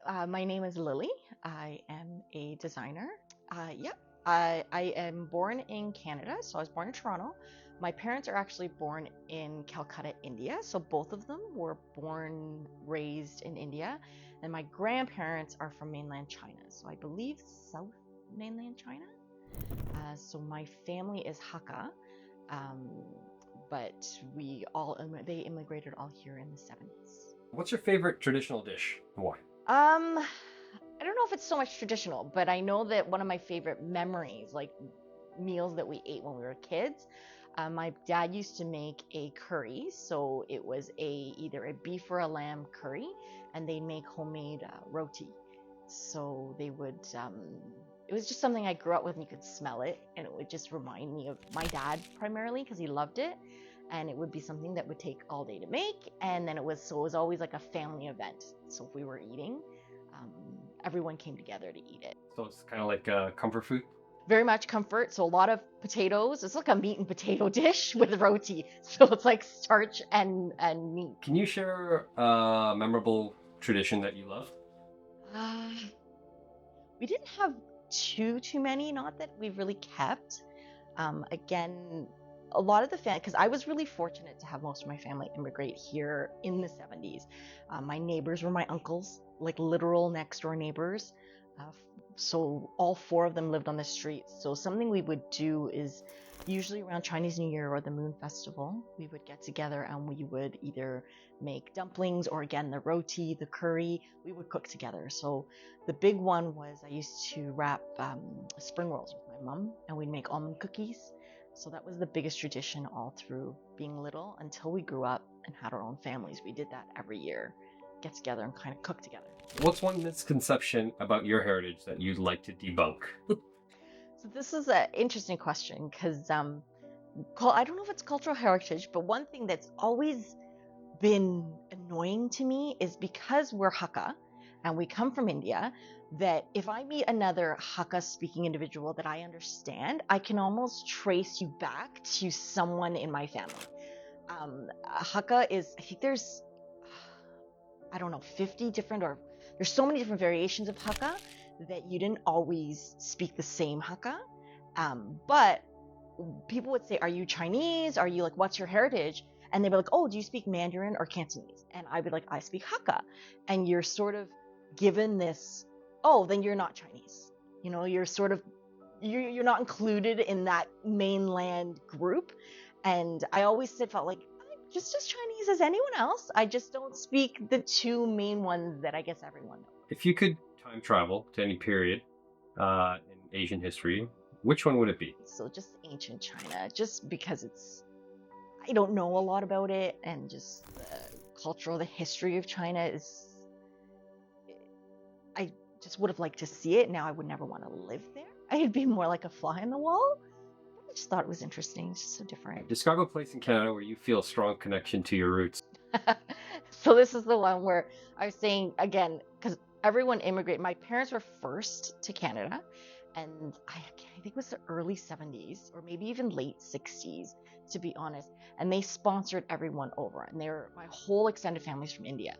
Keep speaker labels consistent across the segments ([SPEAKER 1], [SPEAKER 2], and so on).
[SPEAKER 1] My name is Lilly. I am a designer. Yep. I am born in Canada, so I was born in Toronto. My parents are actually born in Calcutta, India. So both of them were born, raised in India. And my grandparents are from mainland China. So I believe South mainland China. So my family is Hakka, um, but they immigrated all here in the 70s.
[SPEAKER 2] What's your favorite traditional dish and why?
[SPEAKER 1] I don't know if it's so much traditional, but I know that one of my favorite memories, like meals that we ate when we were kids, my dad used to make a curry. So it was either a beef or a lamb curry, and they'd make homemade roti. So it was just something I grew up with, and you could smell it, and it would just remind me of my dad primarily because he loved it. And it would be something that would take all day to make, and then it was always like a family event. So if we were eating, um, everyone came together to eat it.
[SPEAKER 2] So it's kind of like a comfort food.
[SPEAKER 1] Very much comfort. So a lot of potatoes. It's like a meat and potato dish with roti. So it's like starch and meat.
[SPEAKER 2] Can you share a memorable tradition that you love?
[SPEAKER 1] Uh, we didn't have too many. Not that we've really kept. Again, a lot of the because I was really fortunate to have most of my family immigrate here in the 70s. My neighbors were my uncles, like literal next door neighbors. Uh, so all four of them lived on the street. So something we would do is usually around Chinese New Year or the Moon Festival, we would get together and we would either make dumplings or again the roti, the curry. We would cook together. So the big one was I used to wrap spring rolls with my mom, and we'd make almond cookies. So that was the biggest tradition all through being little until we grew up and had our own families. We did that every year, get together and kind of cook together.
[SPEAKER 2] What's one misconception about your heritage that you'd like to debunk?
[SPEAKER 1] So this is an interesting question because I don't know if it's cultural heritage, but one thing that's always been annoying to me is because we're Hakka and we come from India, that if I meet another Hakka speaking individual that I understand, I can almost trace you back to someone in my family. Hakka is, I think I don't know, 50 different, or there's so many different variations of Hakka that you didn't always speak the same Hakka. But people would say, are you Chinese? Are you like, what's your heritage? And they'd be like, oh, do you speak Mandarin or Cantonese? And I'd be like, I speak Hakka. And you're sort of given this, oh, then you're not Chinese. You know, you're sort of, you're not included in that mainland group. And I always felt like, I'm just as Chinese as anyone else. I just don't speak the two main ones that I guess everyone knows.
[SPEAKER 2] If you could time travel to any period in Asian history, which one would it be?
[SPEAKER 1] So just ancient China, just because I don't know a lot about it, and just the history of China I just would have liked to see it. Now I would never want to live there. I'd be more like a fly on the wall. I just thought it was interesting. It's just so different.
[SPEAKER 2] Describe a place in Canada where you feel a strong connection to your roots.
[SPEAKER 1] So this is the one where I was saying again, because everyone immigrated. My parents were first to Canada, and I think it was the early 70s or maybe even late 60s, to be honest. And they sponsored everyone over, and my whole extended family's from India.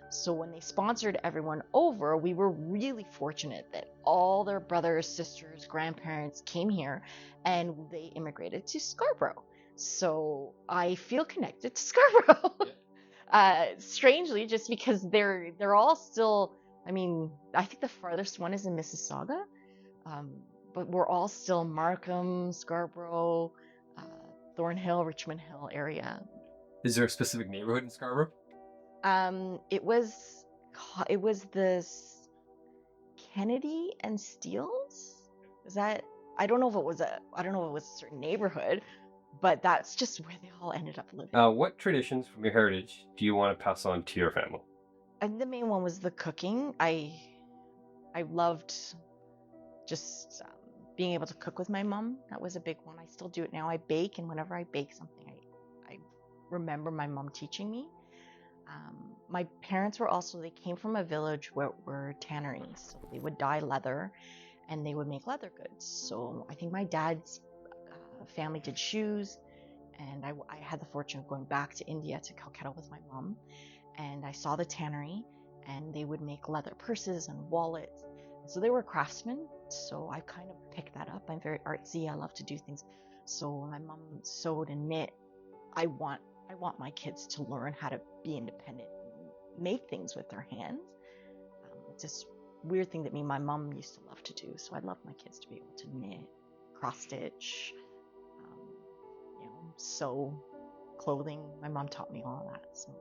[SPEAKER 1] So when they sponsored everyone over, we were really fortunate that all their brothers, sisters, grandparents came here, and they immigrated to Scarborough. So I feel connected to Scarborough. Strangely, just because they're all still. I mean, I think the farthest one is in Mississauga, but we're all still Markham, Scarborough, uh, Thornhill, Richmond Hill area.
[SPEAKER 2] Is there a specific neighborhood in Scarborough?
[SPEAKER 1] It was this Kennedy and Steeles. Is that? I don't know if it was a certain neighborhood, but that's just where they all ended up living.
[SPEAKER 2] What traditions from your heritage do you want to pass on to your family?
[SPEAKER 1] And the main one was the cooking. I loved just being able to cook with my mom. That was a big one. I still do it now. I bake, and whenever I bake something, I remember my mom teaching me. My parents they came from a village where were tanneries. So they would dye leather and they would make leather goods. So I think my dad's family did shoes, and I had the fortune of going back to India to Calcutta with my mom, and I saw the tannery, and they would make leather purses and wallets. So they were craftsmen. So I kind of picked that up. I'm very artsy. I love to do things. So my mom sewed and knit. I want my kids to learn how to be independent, make things with their hands. It's this weird thing that my mom used to love to do. So I'd love my kids to be able to knit, cross stitch, sew clothing. My mom taught me all of that. So